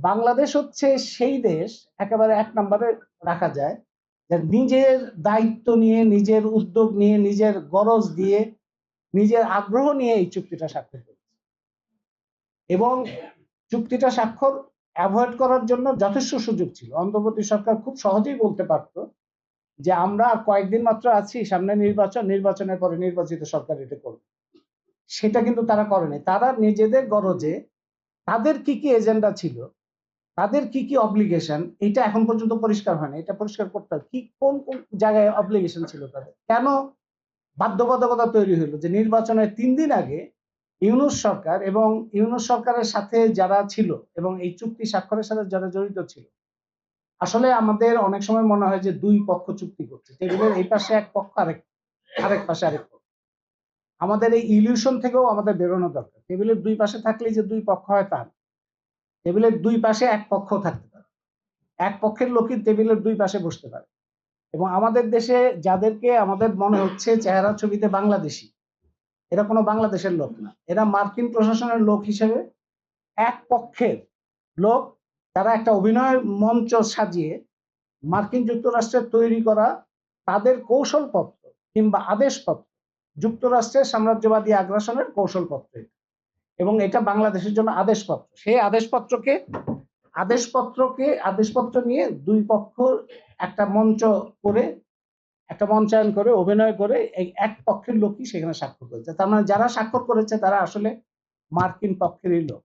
বাংলাদেশ হচ্ছে সেই দেশ একেবারে এক নম্বরে রাখা যায় যে নিজের দায়িত্ব নিয়ে, নিজের উদ্যোগ নিয়ে, নিজের গরজ দিয়ে, নিজের আগ্রহ নিয়ে এই চুক্তিটা স্বাক্ষর করেছে এবং চুক্তিটা স্বাক্ষর অ্যাভয়েড করার জন্য যথেষ্ট সুযোগ ছিল। অন্তর্বর্তী সরকার খুব সহজেই বলতে পারতো যে আমরা আর কয়েকদিন মাত্র আছি, সামনে নির্বাচন, নির্বাচনের পরে নির্বাচিত সরকার এটা করবে। সেটা কিন্তু তারা করেনি। তারা নিজেদের গরজে তাদের কি কি এজেন্ডা ছিল, তাদের কি কি অব্লিগেশন, এটা এখন পর্যন্ত পরিষ্কার হয়নি। এটা পরিষ্কার করতে হবে কি কোন কোন জায়গায় অব্লিগেশন ছিল তাদের, কেন বাধ্যবাধকতা তৈরি হলো যে নির্বাচনের 3 দিন আগে ইউনূস সরকার এবং ইউনূস সরকারের সাথে যারা ছিল এবং এই চুক্তি স্বাক্ষরের সাথে যারা জড়িত ছিল, আসলে আমাদের অনেক সময় মনে হয় যে দুই পক্ষ চুক্তি করছে, টেবিলের এই পাশে এক পক্ষ, আরেক পাশে আরেক পক্ষ। আমাদের এই ইলিউশন থেকেও আমাদের বেরোনো দরকার। টেবিলের দুই পাশে থাকলেই যে দুই পক্ষ হয় তা না। টেবিলের দুই পাশে এক পক্ষ থাকতে পারে, এক পক্ষের লোকই টেবিলের দুই পাশে বসতে পারে। এবং আমাদের দেশে যাদেরকে আমাদের মনে হচ্ছে চেহারা ছবিতে বাংলাদেশি, এরা কোনো বাংলাদেশের লোক না, এরা মার্কিন প্রশাসনের লোক হিসেবে এক পক্ষের লোক। তারা একটা অভিনয় মঞ্চ সাজিয়ে মার্কিন যুক্তরাষ্ট্রের তৈরি করা তাদের কৌশলপত্র কিংবা আদেশপত্র, যুক্তরাষ্ট্রের সাম্রাজ্যবাদী আগ্রাসনের কৌশলপত্র, এবং এটা বাংলাদেশের জন্য আদেশপত্র। সেই আদেশপত্র নিয়ে দুই পক্ষ একটা মঞ্চ করে, একটা মঞ্চায়ন করে, অভিনয় করে এই এক পক্ষের লোকই সেখানে স্বাক্ষর করেছে। তার মানে যারা স্বাক্ষর করেছে তারা আসলে মার্কিন পক্ষেরই লোক।